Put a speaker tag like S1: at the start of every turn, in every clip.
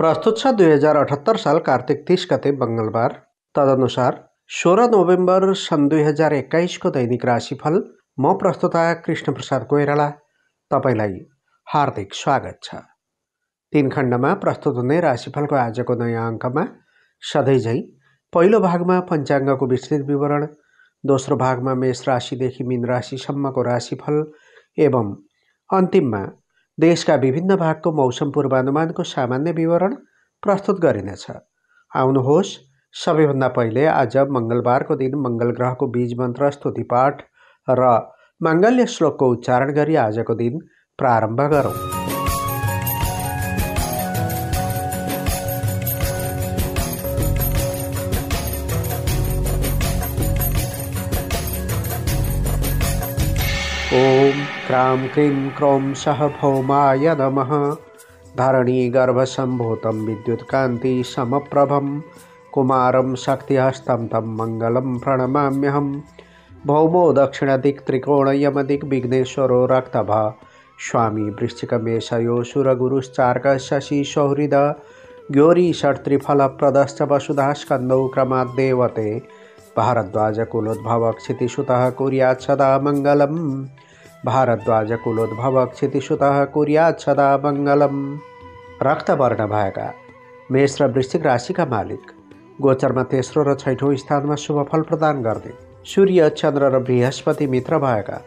S1: प्रस्तुत छ 2078 साल कार्तिक 30 गते मंगलबार। तदनुसार 16 नोभेम्बर सन् 2021 को दैनिक राशिफल। म प्रस्तुता कृष्ण प्रसाद कोइराला तपाईलाई हार्दिक स्वागत छ। 3 खण्डमा प्रस्तुत हुने राशिफलको आजको नयाँ अङ्कमा सधैँझै पहिलो भागमा पञ्चाङ्गको विस्तृत विवरण, दोस्रो भागमा मेष राशिदेखि मीन राशिसम्मको राशिफल एवं अन्तिममा देशका विभिन्न भागको मौसम पूर्वानुमानको सामान्य विवरण प्रस्तुत गरिनेछ। आउनुहोस्, सबैभन्दा पहिले आज मंगलबारको दिन मंगल ग्रहको बीज मन्त्र, स्तुति पाठ र माङ्गल्य श्लोकको उच्चारण गरी आजको दिन प्रारम्भ गरौँ। ओम क्रां क्रीं क्रौं सः भौमाय नमः। धरणी गर्भसम्भूतं विद्युत्कान्ति समप्रभं कुमारं शक्तिहस्तं तं मङ्गलं प्रणमाम्यहम्। भौमो दक्षिणदिक् त्रिकोणयमदिक् विघ्नेश्वरो रक्तभः स्वामी वृश्चिकमेषयो सुरगुरुश्चार्कः शशि सौहृद ज्ञोरी षट्त्रिफलप्रदश्च वसुधा स्कन्दौ क्रमाद्देवते भारद्वाजकुलोद्भवः क्षितिसुतः कुर्यात् सदा मङ्गलम्। भारद्वाजकुलोद्भवः क्षितिसुतः कुर्यात् सदा मङ्गलम्। रक्तवर्ण भएका मेष र वृश्चिक राशिका मालिक गोचरमा तेस्रो र छैठौँ स्थानमा शुभ फल प्रदान गर्ने, सूर्य, चन्द्र र बृहस्पति मित्र भएका,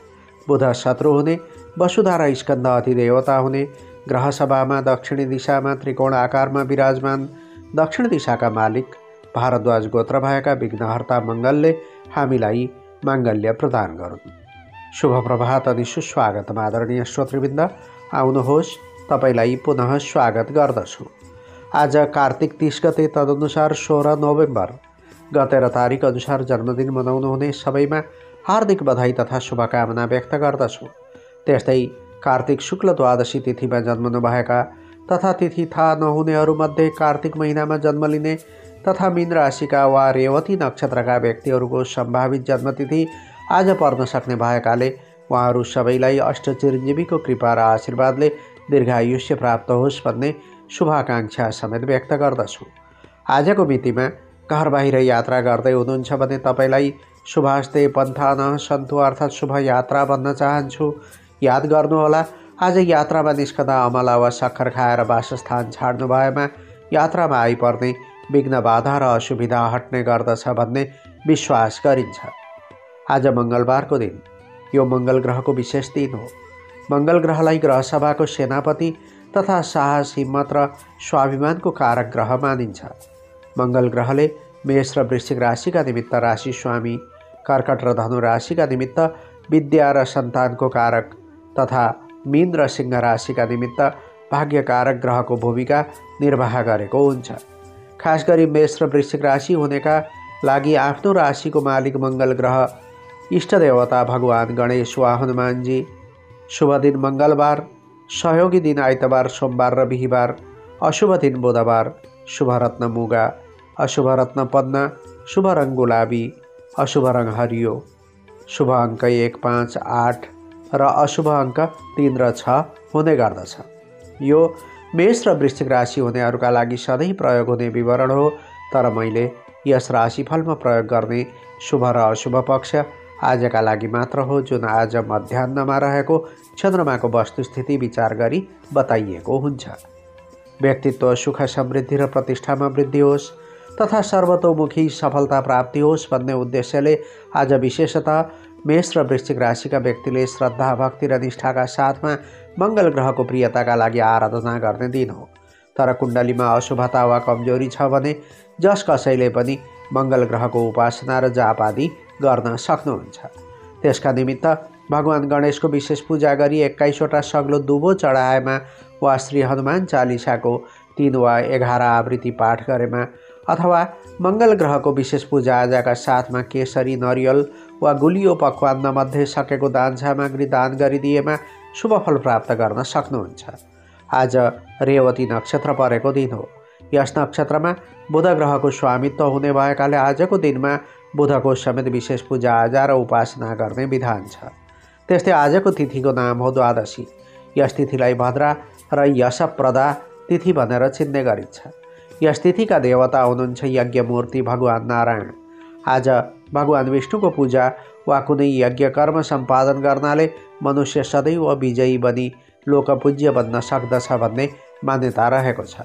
S1: बुध शत्रु हुने, वसुधा र स्कन्द अधिदेवता हुने, ग्रह सभामा दक्षिणी दिशामा त्रिकोण आकारमा विराजमान दक्षिण दिशाका मालिक भारद्वाज गोत्र भएका विघ्नहर्ता मङ्गलले हामीलाई माङ्गल्य प्रदान गरून्। शुभ प्रभात अनि सुस्वागत आदरणीय श्रोतृवृन्द। आउनुहोस्, तपाईलाई पुनः स्वागत गर्दछु। आज कार्तिक 30 गते, तदनुसार 16 नोभेम्बर गते र तारिक अनुसार जन्मदिन मनाउनुहुने सबैमा हार्दिक बधाई तथा शुभकामना व्यक्त गर्दछु। त्यस्तै कार्तिक शुक्ल द्वादशी तिथिमा जन्मनुभएका तथा तिथि थाहा नहुनेहरूमध्ये कार्तिक महिनामा जन्म लिने तथा मीन राशिका वा रेवती नक्षत्रका व्यक्तिहरूको सम्भावित जन्मतिथि आज पर्न सक्ने भएकाले उहाँहरू सबैलाई अष्टचिरञ्जीवीको कृपा र आशीर्वादले दीर्घायुष्य प्राप्त होस् भन्ने शुभाकाङ्क्षा समेत व्यक्त गर्दछु। आजको मितिमा घर बाहिर यात्रा गर्दै हुनुहुन्छ भने तपाईँलाई शुभास्ते पन्थानः सन्तु अर्थात् शुभ यात्रा भन्न चाहन्छु। याद गर्नुहोला, आज यात्रामा निस्कँदा अमला वा सक्खर खाएर वासस्थान छाड्नु भएमा यात्रामा आइपर्ने विघ्न बाधा र असुविधा हट्ने गर्दछ भन्ने विश्वास गरिन्छ। आज मङ्गलबारको दिन, यो मङ्गल ग्रहको विशेष दिन हो। मङ्गल ग्रहलाई ग्रह सभाको सेनापति तथा साहस, हिम्मत र स्वाभिमानको कारक ग्रह मानिन्छ। मङ्गल ग्रहले मेष र वृश्चिक राशिका निमित्त राशि स्वामी, कर्कट र धनु राशिका निमित्त विद्या र सन्तानको कारक तथा मीन र सिंह राशिका निमित्त भाग्यकारक ग्रहको भूमिका निर्वाह गरेको हुन्छ। खास गरी मेष र वृश्चिक राशि हुनेका लागि आफ्नो राशिको मालिक मङ्गल ग्रह इष्टदेवता भगवान गणेश वा हनुमानजी। शुभ दिन मङ्गलबार, सहयोगी दिन आइतबार, सोमबार र बिहिबार, अशुभ दिन बुधबार, शुभ रत्न मुगा, अशुभ रत्न पद्मा, शुभ रङ गुलाबी, अशुभ रङ हरियो, शुभ अङ्क 1, 5, 8 र अशुभ अङ्क 3 र 6 हुने गर्दछ। यो मेष र वृश्चिक राशि हुनेहरूका लागि सधैँ प्रयोग हुने विवरण हो, तर मैले यस राशिफलमा प्रयोग गर्ने शुभ र अशुभ पक्ष आजका लागि मात्र हो, जुन आज मध्याह्नमा रहेको चन्द्रमाको वस्तुस्थिति विचार गरी बताइएको हुन्छ। व्यक्तित्व, सुख, समृद्धि र प्रतिष्ठामा वृद्धि होस् तथा सर्वतोमुखी सफलता प्राप्ति होस् भन्ने उद्देश्यले आज विशेषतः मेष र वृश्चिक राशिका व्यक्तिले श्रद्धा, भक्ति र निष्ठाका साथमा मङ्गल ग्रहको प्रियताका लागि आराधना गर्ने दिन हो। तर कुण्डलीमा अशुभता वा कमजोरी छ भने जस कसैले पनि मङ्गल ग्रहको उपासना र जाप आदि गर्न सक्नुहुन्छ। त्यसका निमित्त भगवान गणेशको विशेष पूजा गरी 21 वटा सग्लो दुबो चढाएमा वा श्री हनुमान चालिसाको 3 वा 11 आवृत्ति पाठ गरेमा अथवा मङ्गल ग्रहको विशेष पूजाआजाका साथमा केसरी, नरियल वा गुलियो पकवानमध्ये सकेको दान सामग्री दान गरिदिएमा शुभ फल प्राप्त गर्न सक्नुहुन्छ। आज रेवती नक्षत्र परेको दिन हो। यस नक्षत्रमा बुध ग्रहको स्वामित्व हुने भएकाले आजको दिनमा बुधको समेत विशेष पूजाआजा र उपासना गर्ने विधान छ। त्यस्तै आजको तिथिको नाम हो द्वादशी। यस तिथिलाई भद्रा र यशप्रदा तिथि भनेर चिन्ने गरिन्छ। यस तिथिका देवता हुनुहुन्छ यज्ञमूर्ति भगवान नारायण। आज भगवान विष्णुको पूजा वा कुनै यज्ञ कर्म सम्पादन गर्नाले मनुष्य सदैव विजयी बनी लोकपूज्य बन्न सक्दछ भन्ने मान्यता रहेको छ।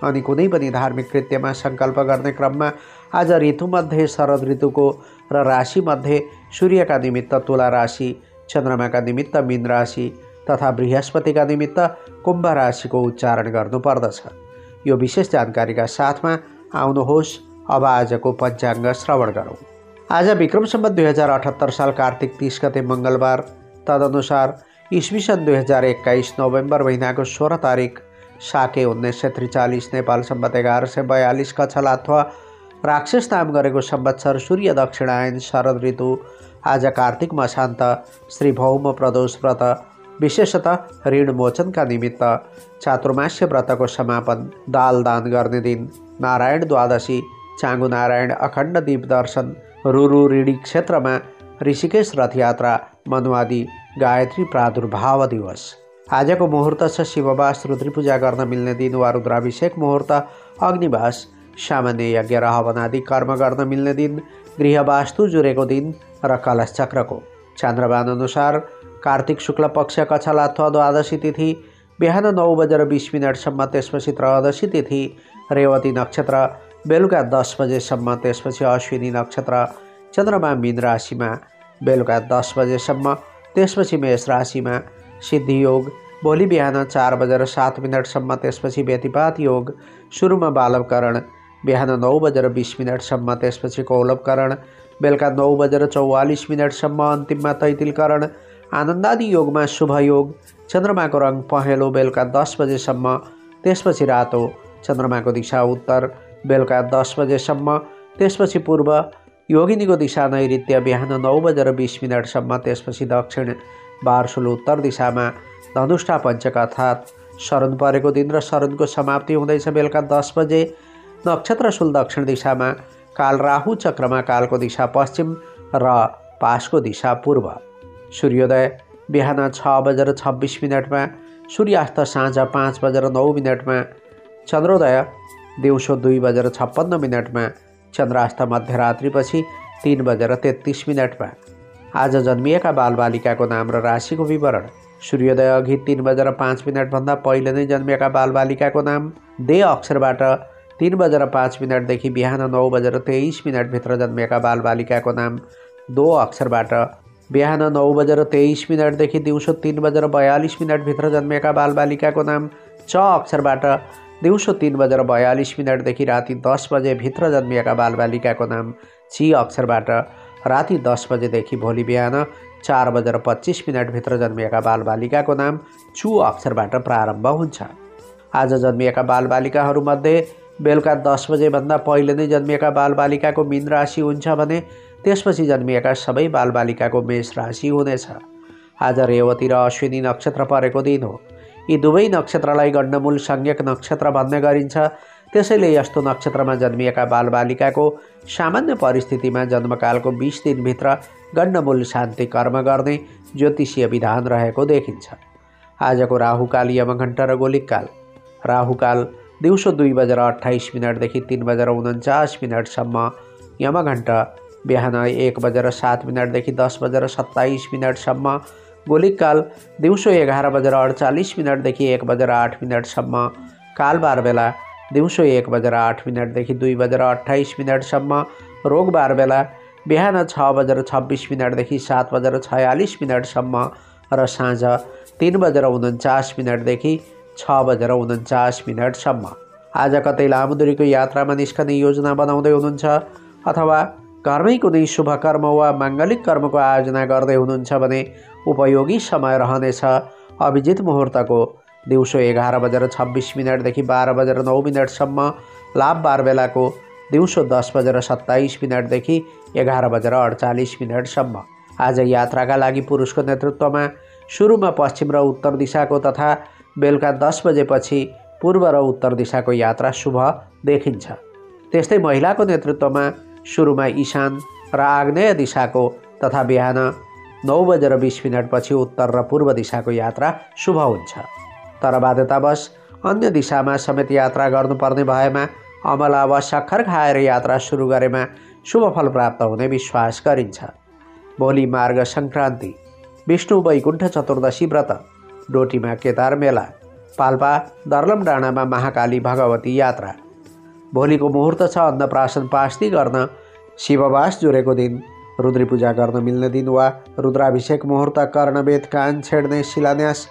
S1: अनि कुनै पनि धार्मिक कृत्यमा सङ्कल्प गर्ने क्रममा आज ऋतुमध्ये शरद ऋतुको र राशिमध्ये सूर्यका निमित्त तुला राशि, चन्द्रमाका निमित्त मीन राशि तथा बृहस्पतिका निमित्त कुम्भ राशिको उच्चारण गर्नुपर्दछ। यो विशेष जानकारीका साथमा आउनुहोस् अब आजको पञ्चाङ्ग श्रवण गरौँ। आज विक्रम सम्वत 2078 साल कार्तिक 30 गते मङ्गलबार, तदनुसार इस्वी सन् 2021 नोभेम्बर महिनाको 16 तारिक साके 1943 नेपाल सम्वत 1142 कछला अथवा राक्षस नाम गरेको संवत्सर सूर्य दक्षिणायन शरद ऋतु। आज कार्तिक मसान्त श्री भौम प्रदोष व्रत, विशेषतः ऋण मोचनका निमित्त चातुर्मास्य व्रतको समापन, दाल दान गर्ने दिन, नारायण द्वादशी, चाँगु नारायण अखण्ड दीप दर्शन, रुरु ऋणी क्षेत्रमा ऋषिकेश रथयात्रा, मनुवादी, गायत्री प्रादुर्भाव दिवस। आजको मुहुर्त छ शिववास, रुद्रपूजा गर्न मिल्ने दिन वा रुद्राभिषेक मुहुर्त, अग्निवास, सामान्य यज्ञ र हवन आदि कर्म गर्न मिल्ने दिन, गृहवास्तु जुरेको दिन र कलश चक्रको। चन्द्रमान अनुसार कार्तिक शुक्ल पक्ष कछला अथवा द्वादशी तिथि बिहान 9:20 त्यसपछि त्रयोदशी तिथि रेवती नक्षत्र बेलुका 10 बजेसम्म, त्यसपछि अश्विनी नक्षत्र, चन्द्रमा मीन राशिमा बेलुका 10 बजेसम्म, त्यसपछि मेष राशिमा, सिद्धि योग भोलि बिहान 4:07 त्यसपछि व्यतिपात योग, सुरुमा बालवकरण बिहान 9:20 त्यसपछि कौलवकरण, बेलुका 9:44 अन्तिममा तैतिलकरण। आनन्दादि योगमा शुभ योग, चन्द्रमाको रङ पहेँलो बेलुका 10 बजेसम्म, त्यसपछि रातो, चन्द्रमाको दिशा उत्तर बेलुका 10 बजेसम्म, त्यसपछि पूर्व, योगिनीको दिशा नैऋत्य बिहान 9:20 त्यसपछि दक्षिण, बारसुल उत्तर दिशामा, धनुष्ठा पञ्चक अर्थात् शरण परेको दिन र शरणको समाप्ति हुँदैछ बेलुका 10 बजे। नक्षत्र शुल दक्षिण दिशामा, काल राहु चक्रमा कालको दिशा पश्चिम र पासको दिशा पूर्व। सूर्योदय बिहान 6:26 सूर्यास्त साँझ 5:09 चन्द्रोदय दिउँसो 2:56 चन्द्रास्त मध्यरात्रिपछि 3:33 आज जन्मिएका बालबालिकाको नाम र राशिको विवरण। सूर्योदय अघि 3:05 भन्दा पहिले नै जन्मिएका बालबालिकाको नाम। दे अक्षरबाट 3:05 देखि बिहान 9:23 भित्र जन्मिएका बालबालिकाको नाम। दो अक्षरबाट बिहान 9:23 देखि दिउँसो 3:42 भित्र जन्मिएका बालबालिकाको नाम। च अक्षरबाट दिउँसो 3:42 देखि राति 10 बजे भित्र जन्मिएका बालबालिकाको नाम। ची अक्षरबाट राति 10 बजेदेखि भोलि बिहान 4:25 भित्र जन्मिएका बालबालिकाको नाम। चु अक्षरबाट प्रारम्भ हुन्छ। आज जन्मिएका बालबालिकाहरूमध्ये बेलुका 10 बजेभन्दा पहिले नै जन्मिएका बालबालिकाको मीन राशि हुन्छ भने त्यसपछि जन्मिएका सबै बालबालिकाको मेष राशि हुनेछ। आज रेवती र अश्विनी नक्षत्र परेको दिन हो। यी दुवै नक्षत्रलाई गण्डमूल संज्ञक नक्षत्र भन्ने गरिन्छ। त्यसैले यस्तो नक्षत्रमा जन्मिएका बालबालिकाको सामान्य परिस्थितिमा जन्मकालको 20 दिनभित्र गण्डमूल शान्ति कर्म गर्ने ज्योतिषीय विधान रहेको देखिन्छ। आजको राहुकाल, यमघण्ट र गोलिककाल। राहुकाल दिउँसो 2:28 देखि 3:49 यमघण्ट बिहान 1:07 देखि 10:27 गोलिककाल दिउँसो 11:48 देखि 1:08 कालबार बेला दिउँसो 1:08 देखि 2:28 रोग बार बेला बिहान 6:26 देखि 7:46 र साँझ 3:49 देखि 6:49 आज कतै लामो दूरीको यात्रामा निस्कने योजना बनाउँदै हुनुहुन्छ अथवा घरमै कुनै शुभ कर्म वा माङ्गलिक कर्मको आयोजना गर्दै हुनुहुन्छ भने उपयोगी समय रहनेछ। अभिजित मुहुर्तको दिउँसो 11:26 देखि 12:09 लाभ बार बेलाको दिउँसो 10:27 देखि 11:48 आज यात्राका लागि पुरुषको नेतृत्वमा सुरुमा पश्चिम र उत्तर दिशाको तथा बेलुका 10 बजेपछि पूर्व र उत्तर दिशाको यात्रा शुभ देखिन्छ। त्यस्तै महिलाको नेतृत्वमा सुरुमा ईशान र आग्नेय दिशाको तथा बिहान 9:20 पछि उत्तर र पूर्व दिशाको यात्रा शुभ हुन्छ। तर बाध्यतावश अन्य दिशामा समेत यात्रा गर्नुपर्ने भएमा अमला वा सक्खर खाएर यात्रा सुरु गरेमा शुभफल प्राप्त हुने विश्वास गरिन्छ। भोलि मार्ग सङ्क्रान्ति, विष्णु वैकुण्ठ चतुर्दशी व्रत, डोटीमा केदार मेला, पाल्पा दर्लम डाँडामा महाकाली भगवती यात्रा। भोलिको मुहुर्त छ अन्नप्राशन पास्ती गर्न शिववास जुरेको दिन, रुद्री पूजा गर्न मिल्ने दिन वा रुद्राभिषेक मुहुर्त, कर्णवेद कान छेड्ने शिलान्यास,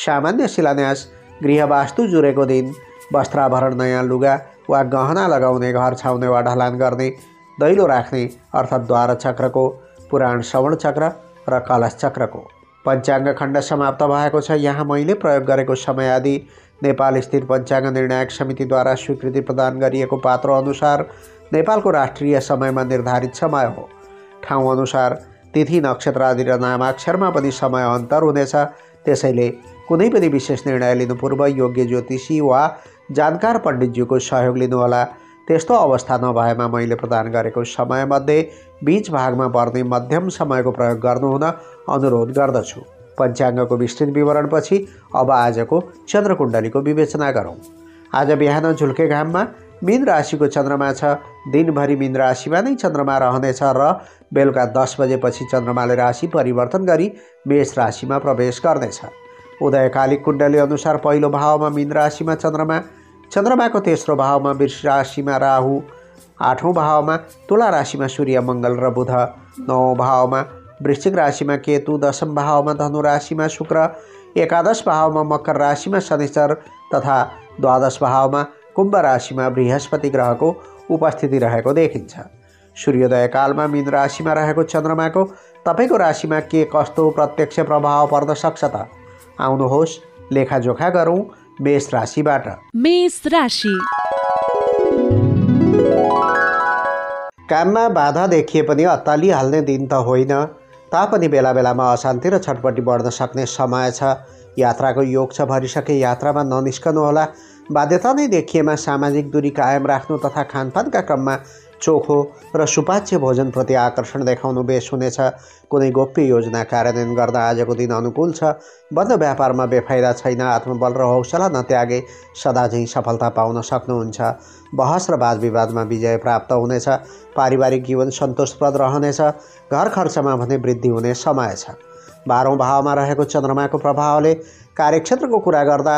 S1: सामान्य शिलान्यास, गृहवास्तु जुरेको दिन, वस्त्राभरण नयाँ लुगा वा गहना लगाउने, घर छाउने वा ढलान गर्ने, दैलो राख्ने अर्थात् द्वार चक्रको, पुराण श्रवण चक्र र कलश चक्रको। पञ्चाङ्ग खण्ड समाप्त भएको छ। यहाँ मैले प्रयोग गरेको समय आदि नेपाल स्थित पञ्चाङ्ग निर्णायक समितिद्वारा स्वीकृति प्रदान गरिएको पात्रो अनुसार नेपालको राष्ट्रिय समयमा निर्धारित समय हो। ठाउँ अनुसार तिथि नक्षत्र आदि र नामाक्षरमा पनि समय अन्तर हुनेछ। त्यसैले कुनै पनि विशेष निर्णय लिनु पूर्व योग्य ज्योतिषी वा जानकार पण्डितज्यूको सहयोग लिनुहोला। त्यस्तो अवस्था नभएमा मैले प्रदान गरेको समयमध्ये बीच भागमा पर्ने मध्यम समयको प्रयोग गर्नुहुन अनुरोध गर्दछु। पञ्चाङ्गको विस्तृत विवरणपछि अब आजको चन्द्रकुण्डलीको विवेचना गरौँ। आज बिहान झुल्के घाममा मीन राशिको चन्द्रमा छ। दिनभरि मीन राशिमा नै चन्द्रमा रहनेछ र बेलुका 10 बजेपछि चन्द्रमाले राशि परिवर्तन गरी मेष राशिमा प्रवेश गर्नेछ। उदयकालिक कुण्डली अनुसार पहिलो भावमा मीन राशिमा चन्द्रमा, चन्द्रमाको तेस्रो भावमा वृष राशिमा राहु, 8औं भावमा तुला राशिमा सूर्य मङ्गल र बुध, 9औं भावमा वृश्चिक राशिमा केतु, 10औं भावमा धनु राशिमा शुक्र, 11 भावमा मकर राशिमा शनिचर तथा 12 भावमा कुम्भ राशिमा बृहस्पति ग्रहको उपस्थिति रहेको देखिन्छ। सूर्योदय कालमा मीन राशिमा रहेको चन्द्रमाको तपाईँको राशिमा के कस्तो प्रत्यक्ष प्रभाव पर्न सक्छ त? आउनुहोस् लेखाजोखा गरौँ मेष राशिबाट।
S2: मेष राशि।
S1: काममा बाधा देखिए पनि अत्तालिहाल्ने दिन त होइन, तापनि बेला बेलामा अशान्ति र छटपटी बढ्न सक्ने समय छ। यात्राको योग छ, भरिसके यात्रामा ननिस्कनुहोला। बाध्यता नै देखिएमा सामाजिक दूरी कायम राख्नु तथा खानपानका क्रममा चोखो र सुपाच्य भोजनप्रति आकर्षण देखाउनु बेस हुनेछ। कुनै गोप्य योजना कार्यान्वयन गर्दा आजको दिन अनुकूल छ। बन्द व्यापारमा बेफाइदा छैन। आत्मबल र हौसला नत्यागे सदाझैँ सफलता पाउन सक्नुहुन्छ। बहस र वाद विवादमा विजय प्राप्त हुनेछ। पारिवारिक जीवन सन्तोषप्रद रहनेछ। घर खर्चमा भने वृद्धि हुने समय छ। 12औं भावमा रहेको चन्द्रमाको प्रभावले कार्यक्षेत्रको कुरा गर्दा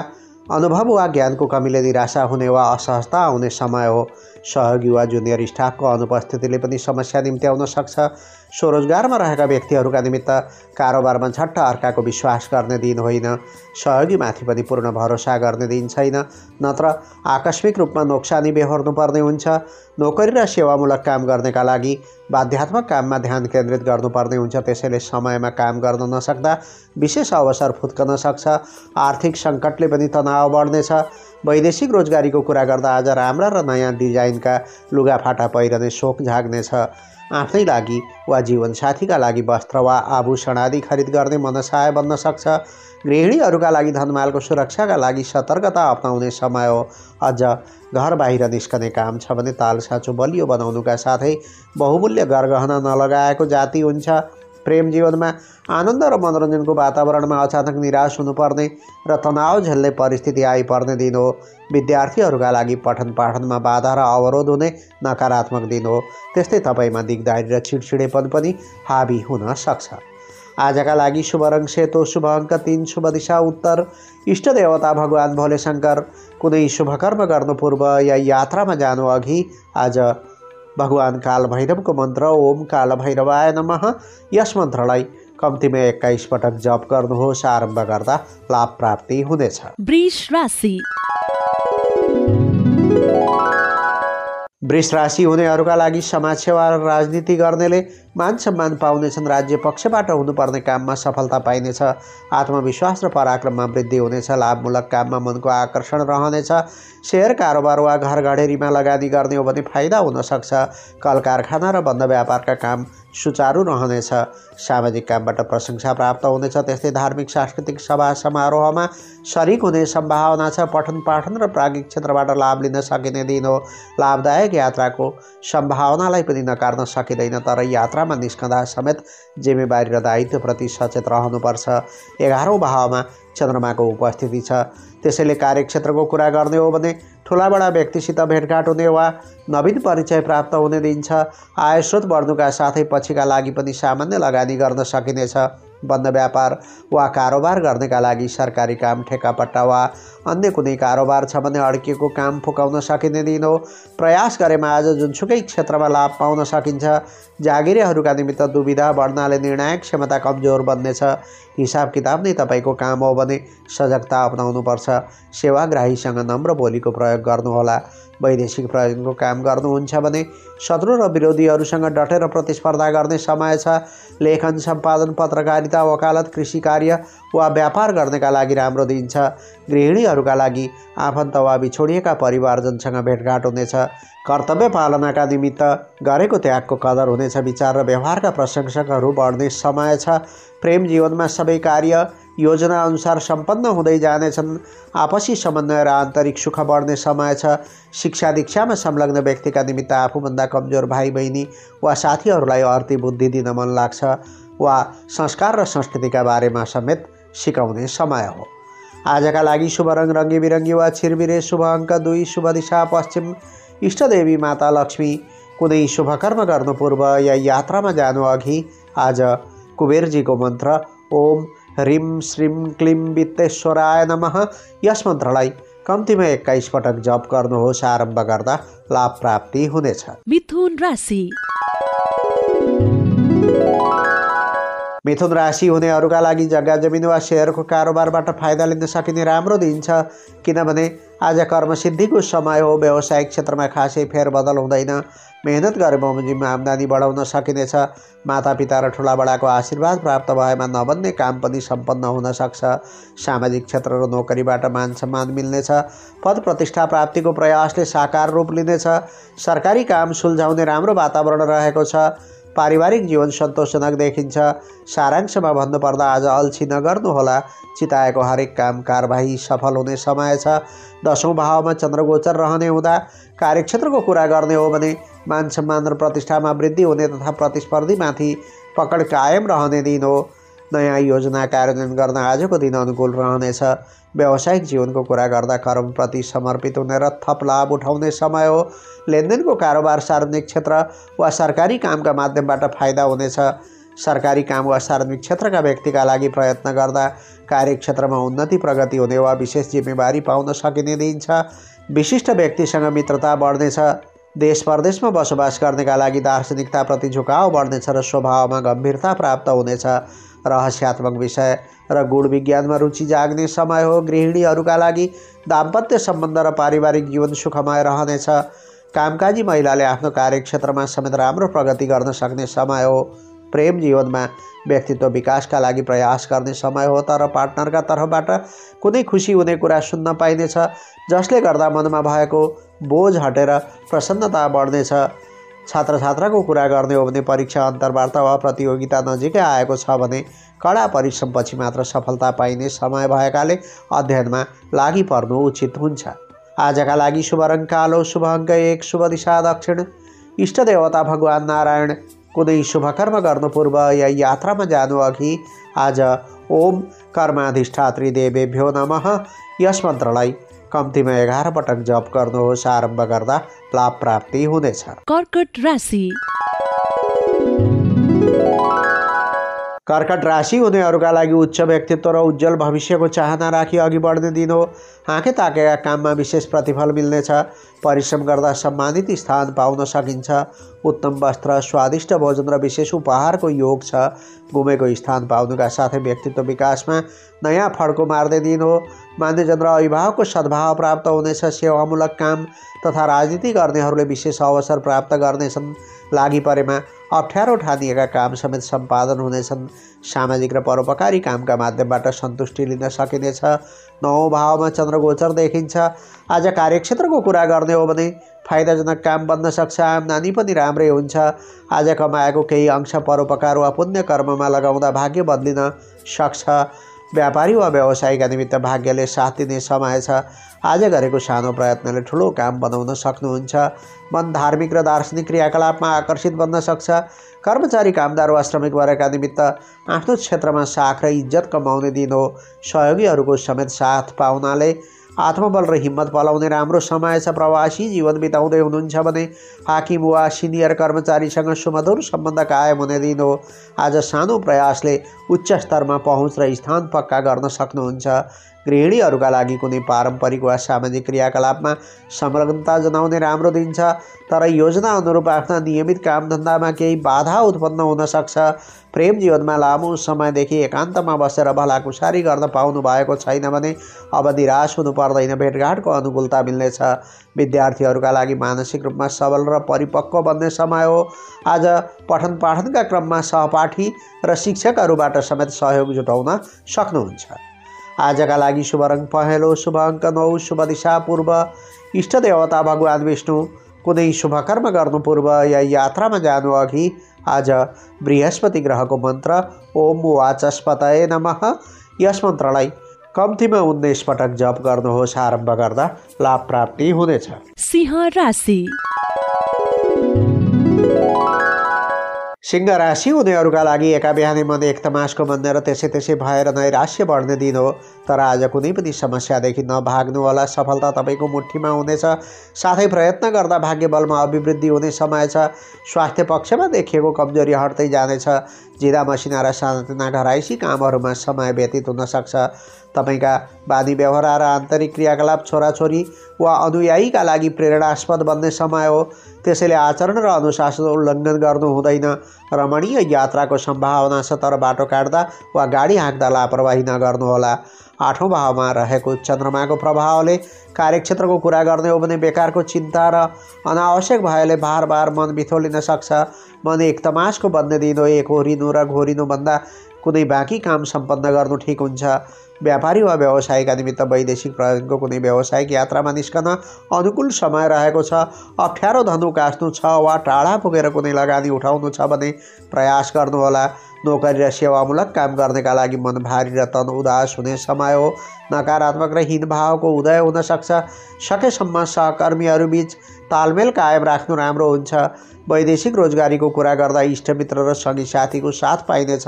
S1: अनुभव वा ज्ञानको कमीले निराशा हुने वा असहजता आउने समय हो। सहयोगी वा जुनियर स्टाफको अनुपस्थितिले पनि समस्या निम्त्याउन सक्छ। स्वरोजगारमा रहेका व्यक्तिहरूका निमित्त कारोबारमा झट्ट अर्काको विश्वास गर्ने दिन होइन। सहयोगीमाथि पनि पूर्ण भरोसा गर्ने दिन छैन, नत्र आकस्मिक रूपमा नोक्सानी बेहोर्नुपर्ने हुन्छ। नोकरी र सेवामूलक काम गर्नेका लागि बाध्यात्मक काममा ध्यान केन्द्रित गर्नुपर्ने हुन्छ। त्यसैले समयमा काम गर्न नसक्दा विशेष अवसर फुत्कन सक्छ। आर्थिक सङ्कटले पनि तनाव बढ्नेछ। वैदेशिक रोजगारीको कुरा गर्दा आज राम्रा र नयाँ डिजाइनका लुगाफाटा पहिरने सोख जाग्नेछ। आफ्नै लागि वा जीवनसाथीका लागि वस्त्र वा आभूषण आदि खरिद गर्ने मनसाय बन्न सक्छ। गृहिणीहरूका लागि धनमालको सुरक्षाका लागि सतर्कता अपनाउने समय हो। अझ घर बाहिर निस्कने काम छ भने तालसाँचो बलियो बनाउनुका साथै बहुमूल्य गरगहना नलगाएको जाति हुन्छ। प्रेम जीवनमा आनन्द र मनोरञ्जनको वातावरणमा अचानक निराश हुनुपर्ने र तनाव झेल्ने परिस्थिति आइपर्ने दिन हो। विद्यार्थीहरूका लागि पठन पाठनमा बाधा र अवरोध हुने नकारात्मक दिन हो। त्यस्तै तपाईँमा दिगदारी र चिडचिडेपन पनि हाबी हुन सक्छ। आजका लागि शुभ रङ सेतो, शुभ अङ्क 3, शुभ दिशा उत्तर, इष्ट देवता भगवान भोले शङ्कर। कुनै शुभ कर्म गर्नु पूर्व या यात्रामा जानु अघि आज भगवान कालभैरवको मन्त्र ओम कालभैरवाय नमः यस मन्त्रलाई कम्तीमा 21 पटक जप गर्नुहोस्। आरम्भ गर्दा लाभ प्राप्ति हुनेछ।
S2: वृष राशि।
S1: वृष राशि हुनेहरूका लागि समाजसेवा र राजनीति गर्नेले मान सम्मान पाउनेछन्। राज्य पक्षबाट हुनुपर्ने काममा सफलता पाइनेछ। आत्मविश्वास र पराक्रममा वृद्धि हुनेछ। लाभमूलक काममा मनको आकर्षण रहनेछ। सेयर कारोबार वा घर घडेरीमा लगानी गर्ने हो भने फाइदा हुन सक्छ। कल कारखाना र बन्द व्यापारका काम सुचारू रहनेछ। सामाजिक कामबाट प्रशंसा प्राप्त हुनेछ। त्यस्तै धार्मिक सांस्कृतिक सभा समारोहमा शरिक हुने सम्भावना छ। पठन पाठन र प्राज्ञिक क्षेत्रबाट लाभ लिन सकिने दिन हो। लाभदायक यात्राको सम्भावनालाई पनि नकार्न सकिँदैन, तर यात्रा यात्रामा निस्कँदा समेत जिम्मेवारी र दायित्वप्रति सचेत रहनुपर्छ। 11औं भावमा चन्द्रमाको उपस्थिति छ, त्यसैले कार्यक्षेत्रको कुरा गर्ने हो भने ठुलाबडा व्यक्तिसित भेटघाट हुने वा नवीन परिचय प्राप्त हुने दिन छ। आय स्रोत बढ्नुका साथै पछिका लागि पनि सामान्य लगानी गर्न सकिनेछ। बन्द व्यापार वा कारोबार गर्नेका लागि सरकारी काम, ठेक्कापट्टा वा अन्य कुनै कारोबार छ भने अड्किएको काम फुकाउन सकिने दिन हो। प्रयास गरेमा आज जुनसुकै क्षेत्रमा लाभ पाउन सकिन्छ। जागिरेहरूका निमित्त दुविधा बढ्नाले निर्णायक क्षमता कमजोर बन्नेछ। हिसाब किताब नै तपाईँको काम हो भने सजगता अपनाउनुपर्छ। सेवाग्राहीसँग नम्र बोलीको प्रयोग गर्नुहोला। वैदेशिक प्रयोजनको काम गर्नुहुन्छ भने शत्रु र विरोधीहरूसँग डटेर प्रतिस्पर्धा गर्ने समय छ। लेखन, सम्पादन, पत्रकारिता, वकालत, कृषि कार्य वा व्यापार गर्नेका लागि राम्रो दिन छ। गृहिणीहरूका लागि आफन्त वा बिछोडिएका परिवारजनसँग भेटघाट हुनेछ। कर्तव्य पालनाका निमित्त गरेको त्यागको कदर हुनेछ। विचार र व्यवहारका प्रशंसकहरू बढ्ने समय छ। प्रेम जीवनमा सबै कार्य योजना अनुसार सम्पन्न हुँदै जानेछन्। आपसी समन्वय र आन्तरिक सुख बढ्ने समय छ। शिक्षा दीक्षामा संलग्न व्यक्तिका निमित्त आफूभन्दा कमजोर भाइ बहिनी वा साथीहरूलाई अर्ती बुद्धि दिन मन लाग्छ वा संस्कार र संस्कृतिका बारेमा समेत सिकाउने समय हो। आजका लागि शुभ रङ रङ्गी बिरङ्गी वा छिरबिरे, शुभ अङ्क 2, शुभ दिशा पश्चिम, इष्टदेवी माता लक्ष्मी। कुनै शुभ कर्म गर्नु पूर्व या यात्रामा जानु अघि आज कुबेरजीको मन्त्र ओम ह्रीं श्रीं क्लीं वित्तेश्वराय नमः यस मन्त्रलाई कम्तीमा 21 पटक जप गर्नुहोस्। आरम्भ गर्दा लाभ प्राप्ति हुनेछ।
S2: मिथुन राशि।
S1: मिथुन राशि हुनेहरूका लागि जग्गा जमिन वा सेयरको कारोबारबाट फाइदा लिन सकिने राम्रो दिन छ, किनभने आज कर्मसिद्धिको समय हो। व्यावसायिक क्षेत्रमा खासै फेरबदल हुँदैन। मेहनत गरे बमोजिम आम्दानी बढाउन सकिनेछ। मातापिता र ठुलाबडाको आशीर्वाद प्राप्त भएमा नबन्ने काम पनि सम्पन्न हुन सक्छ। सामाजिक क्षेत्र र नोकरीबाट मान सम्मान मिल्नेछ। पद प्रतिष्ठा प्राप्तिको प्रयासले साकार रूप लिनेछ। सरकारी काम सुल्झाउने राम्रो वातावरण रहेको छ। पारिवारिक जीवन सन्तोषजनक देखिन्छ। सारांशमा भन्नुपर्दा आज अल्छी नगर्नुहोला। चिताएको हरेक काम कारबाही सफल हुने समय छ। 10औं भावमा चन्द्रगोचर रहने हुँदा कार्यक्षेत्रको कुरा गर्ने हो भने मान सम्मान र प्रतिष्ठामा वृद्धि हुने तथा प्रतिस्पर्धीमाथि पकड कायम रहने दिन हो। नयाँ योजना कार्यान्वयन गर्न आजको दिन अनुकूल रहनेछ। व्यावसायिक जीवनको कुरा गर्दा कर्मप्रति समर्पित हुने र थप लाभ उठाउने समय हो। लेनदेनको कारोबार, सार्वजनिक क्षेत्र वा सरकारी कामका माध्यमबाट फाइदा हुनेछ। सरकारी काम वा सार्वजनिक क्षेत्रका व्यक्तिका लागि प्रयत्न गर्दा कार्यक्षेत्रमा उन्नति प्रगति हुने वा विशेष जिम्मेवारी पाउन सकिने दिन छ। विशिष्ट व्यक्तिसँग मित्रता बढ्नेछ। देश परदेशमा बसोबास गर्नेका लागि दार्शनिकताप्रति झुकाव बढ्नेछ र स्वभावमा गम्भीरता प्राप्त हुनेछ। रहस्यात्मक विषय र गुण विज्ञानमा रुचि जाग्ने समय हो। गृहिणीहरूका लागि दाम्पत्य सम्बन्ध र पारिवारिक जीवन सुखमय रहनेछ। कामकाजी महिलाले आफ्नो कार्यक्षेत्रमा समेत राम्रो प्रगति गर्न सक्ने समय हो। प्रेम जीवनमा व्यक्तित्व विकासका लागि प्रयास गर्ने समय हो, तर पार्टनरका तर्फबाट कुनै खुसी हुने कुरा सुन्न पाइनेछ, जसले गर्दा मनमा भएको बोझ हटेर प्रसन्नता बढ्नेछ। छात्र छात्राको कुरा गर्ने हो भने परीक्षा, अन्तर्वार्ता वा प्रतियोगिता नजिकै आएको छ भने कडा परिश्रमपछि मात्र सफलता पाइने समय भएकाले अध्ययनमा लागि पर्नु उचित हुन्छ। आजका लागि शुभ रङ कालो, शुभ अङ्क 1, शुभ दिशा दक्षिण, इष्टदेवता भगवान् नारायण। कुनै शुभ कर्म गर्नु पूर्व या यात्रामा जानु अघि आज ओम कर्माधिष्ठात्री देवेभ्यो नमः यस मन्त्रलाई कम्तीमा 11 पटक जप गर्नुहोस्। आरम्भ गर्दा लाभ प्राप्ति हुनेछ।
S2: कर्कट राशि।
S1: कर्कट राशि हुनेहरूका लागि उच्च व्यक्तित्व र उज्जवल भविष्यको चाहना राखी अघि बढ्ने दिन हो। आँखे ताकेका काममा विशेष प्रतिफल मिल्नेछ। परिश्रम गर्दा सम्मानित स्थान पाउन सकिन्छ। उत्तम वस्त्र, स्वादिष्ट भोजन र विशेष उपहारको योग छ। गुमेको स्थान पाउनुका साथै व्यक्तित्व विकासमा नयाँ फड्को मार्ने दिन हो। मान्यजन र अभिभावकको सद्भाव प्राप्त हुनेछ। सेवामूलक काम तथा राजनीति गर्नेहरूले विशेष अवसर प्राप्त गर्नेछन्। लागि परेमा अप्ठ्यारो ठानिएका काम समेत सम्पादन हुनेछन्। सामाजिक र परोपकारी कामका माध्यमबाट सन्तुष्टि लिन सकिनेछ। 9औं भावमा चन्द्रगोचर देखिन्छ। आज कार्यक्षेत्रको कुरा गर्ने हो भने फाइदाजनक काम बन्न सक्छ। आम्दानी पनि राम्रै हुन्छ। आज कमाएको केही अंश परोपकार वा पुण्य कर्ममा लगाउँदा भाग्य बदलिन सक्छ। व्यापारी वा व्यवसायीका निमित्त भाग्यले साथ दिने समय छ। आज गरेको सानो प्रयत्नले ठुलो काम बनाउन सक्नुहुन्छ। मन धार्मिक र दार्शनिक क्रियाकलापमा आकर्षित बन्न सक्छ। कर्मचारी, कामदार वा श्रमिक वर्गका निमित्त आफ्नो क्षेत्रमा साख र इज्जत कमाउने दिन हो। सहयोगीहरूको समेत साथ पाउनाले आत्मबल र हिम्मत पलाउने राम्रो समय छ। प्रवासी जीवन बिताउँदै हुनुहुन्छ भने हाकिम वा सिनियर कर्मचारीसँग सुमधुर सम्बन्ध कायम हुने दिन हो। आज सानो प्रयासले उच्च स्तरमा पहुँच र स्थान पक्का गर्न सक्नुहुन्छ। गृहिणीहरूका लागि कुनै पारम्परिक वा सामाजिक क्रियाकलापमा संलग्नता जनाउने राम्रो दिन छ, तर योजना अनुरूप आफ्ना नियमित कामधन्दामा केही बाधा उत्पन्न हुन सक्छ। प्रेम जीवनमा लामो समयदेखि एकान्तमा बसेर भलाकुसारी गर्न पाउनु भएको छैन भने अब निराश हुनु पर्दैन। भेटघाटको अनुकूलता मिल्नेछ। विद्यार्थीहरूका लागि मानसिक रूपमा सबल र परिपक्व बन्ने समय हो। आज पठन पाठनका क्रममा सहपाठी र शिक्षकहरूबाट समेत सहयोग जुटाउन सक्नुहुन्छ। आजका लागि शुभ रङ पहेँलो, शुभ अङ्क 9, शुभ दिशा पूर्व, इष्ट देवता भगवान विष्णु। कुनै शुभ कर्म गर्नु पूर्व या यात्रामा जानु अघि आज बृहस्पति ग्रहको मन्त्र ओम वाचस्पतये नमः यस मन्त्रलाई कम्तीमा 19 पटक जप गर्नुहोस्। आरम्भ गर्दा लाभ प्राप्ति हुनेछ।
S2: सिंह राशि।
S1: सिंह राशि हुनेहरूका लागि एका बिहानै मन एक तमासको बन्ने र त्यसै भएर नैराश्य बढ्ने दिन हो। तर आज कुनै पनि समस्यादेखि नभाग्नुहोला। सफलता तपाईँको मुठीमा हुनेछ। साथै प्रयत्न गर्दा भाग्य बलमा अभिवृद्धि हुने समय छ। स्वास्थ्य पक्षमा देखिएको कमजोरी हट्दै जानेछ। जिरा मसिना र सानातिना घराइसी कामहरूमा समय व्यतीत हुन सक्छ। तपाईँका बानी व्यवहार र आन्तरिक क्रियाकलाप छोराछोरी वा अनुयायीका लागि प्रेरणास्पद बन्ने समय हो। त्यसैले आचरण र अनुशासन उल्लङ्घन गर्नु हुँदैन। रमणीय यात्राको सम्भावना छ, तर बाटो काट्दा वा गाडी हाँक्दा लापरवाही नगर्नुहोला। 8औं भावमा रहेको चन्द्रमाको प्रभावले कार्यक्षेत्रको कुरा गर्ने हो भने बेकारको चिन्ता र अनावश्यक भयले बार मन बिथोलिन सक्छ। मन एक तमासको बन्ने दिन हो। एक होरिनु र घोरिनुभन्दा कुनै बाँकी काम सम्पन्न गर्नु ठिक हुन्छ। व्यापारी वा व्यवसायीका निमित्त वैदेशिक प्रयोजनको कुनै व्यावसायिक यात्रामा निस्कन अनुकूल समय रहेको छ। अप्ठ्यारो धनु काट्नु छ वा टाढा पुगेर कुनै लगानी उठाउनु छ भने प्रयास गर्नुहोला। नोकरी र सेवामूलक काम गर्नेका लागि मन भारी र तन उदास हुने समय हो। नकारात्मक र हीन भावको उदय हुन सक्छ। सकेसम्म सहकर्मीहरूबीच तालमेल कायम राख्नु राम्रो हुन्छ। वैदेशिक रोजगारीको कुरा गर्दा इष्टमित्र र सङ्गी साथीको साथ पाइनेछ।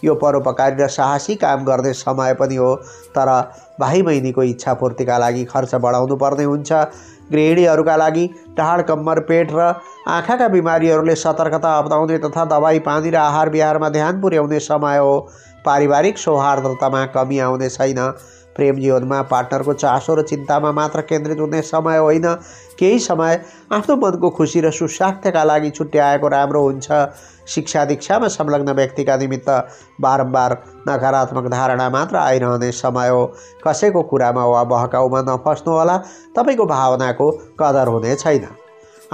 S1: यो परोपकारी र साहसी काम गर्ने समय पनि हो, तर भाइ बहिनीको इच्छा पूर्तिका लागि खर्च बढाउनु पर्ने हुन्छ। गृहिणीहरूका लागि ढाड, कम्मर, पेट र आँखाका बिमारीहरूले सतर्कता अपनाउने तथा दबाई पानी र आहार विहारमा ध्यान पुर्याउने समय हो। पारिवारिक सौहार्दतामा कमी आउने छैन। प्रेम जीवनमा पार्टनरको चासो र चिन्तामा मात्र केन्द्रित हुने समय होइन। केही समय आफ्नो मनको खुसी र सुस्वास्थ्यका लागि छुट्याएको राम्रो हुन्छ। शिक्षा दीक्षामा संलग्न व्यक्तिका निमित्त बारम्बार नकारात्मक धारणा मात्र आइरहने समय हो। कसैको कुरामा वा बहकाउमा नफस्नुहोला। तपाईँको भावनाको कदर हुने छैन।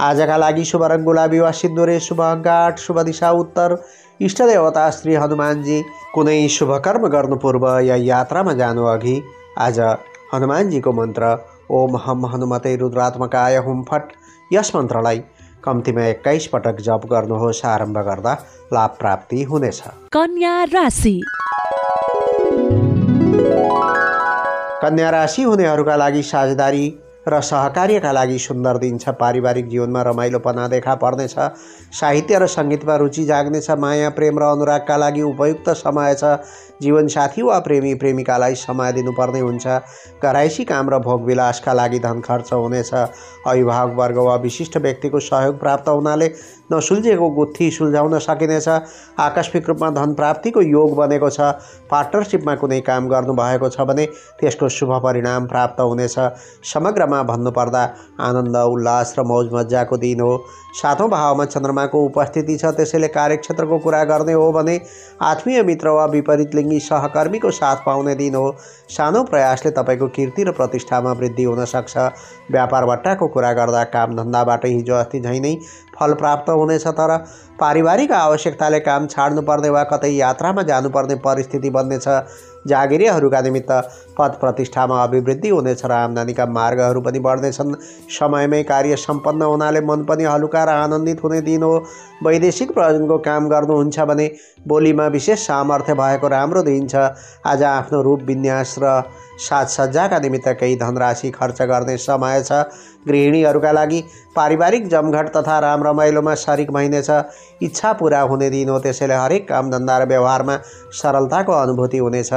S1: आजका लागि शुभ रङ गुलाबी वा सिन्दुरे, शुभ अङ्क 8, शुभ दिशा उत्तर, इष्ट देवता श्री हनुमानजी। कुनै शुभ कर्म गर्नु पूर्व या यात्रामा जानु अघि आज हनुमानजीको मन्त्र ओम हम हनुमते रुद्रात्मकाय हुम फट यस मन्त्रलाई कम्तीमा 21 पटक जप गर्नुहोस्। आरम्भ गर्दा लाभ प्राप्ति हुनेछ।
S2: कन्या राशि।
S1: कन्या राशि हुनेहरूका लागि साझेदारी र सहकार्यका लागि सुन्दर दिन छ। पारिवारिक जीवनमा रमाइलोपना देखा पर्नेछ। साहित्य र सङ्गीतमा रुचि जाग्नेछ। माया, प्रेम र अनुरागका लागि उपयुक्त समय छ। जीवनसाथी वा प्रेमी प्रेमिकालाई समय दिनुपर्ने हुन्छ। घराइसी काम र भोगविलासका लागि धन खर्च हुनेछ। अभिभावक वर्ग वा विशिष्ट व्यक्तिको सहयोग प्राप्त हुनाले नसुल्झेको गुत्थी सुल्झाउन सकिनेछ। आकस्मिक रूपमा धन प्राप्तिको योग बनेको छ। पार्टनरसिपमा कुनै काम गर्नुभएको छ भने त्यसको शुभ परिणाम प्राप्त हुनेछ। समग्रमा भन्नुपर्दा आनन्द, उल्लास र मौज मजाको दिन हो। 7औं भावमा चन्द्रमाको उपस्थिति छ। त्यसैले कार्यक्षेत्रको कुरा गर्ने हो भने आत्मीय मित्र वा विपरीत लिङ्गी सहकर्मीको साथ पाउने दिन हो। सानो प्रयासले तपाईँको कीर्ति र प्रतिष्ठामा वृद्धि हुन सक्छ। व्यापार बट्टाको कुरा गर्दा कामधन्दाबाट हिजो अस्ति झैँ नै फल प्राप्त हुनेछ। तर पारिवारिक आवश्यकताले काम छाड्नुपर्ने वा कतै यात्रामा जानुपर्ने परिस्थिति बन्नेछ। जागिरेहरूका निमित्त पद प्रतिष्ठामा अभिवृद्धि हुनेछ र आम्दानीका मार्गहरू पनि बढ्नेछन्। समयमै कार्य सम्पन्न हुनाले मन पनि हलुका र आनन्दित हुने दिन हो। वैदेशिक प्रयोजनको काम गर्नुहुन्छ भने बोलीमा विशेष सामर्थ्य भएको राम्रो दिन छ। आज आफ्नो रूप विन्यास र साजसज्जाका निमित्त केही धनराशि खर्च गर्ने समय छ। गृहिणीहरूका लागि पारिवारिक जमघट तथा रामरमाइलोमा सरिक भइनेछ। इच्छा पुरा हुने दिन हो, त्यसैले हरेक कामधन्दा र व्यवहारमा सरलताको अनुभूति हुनेछ।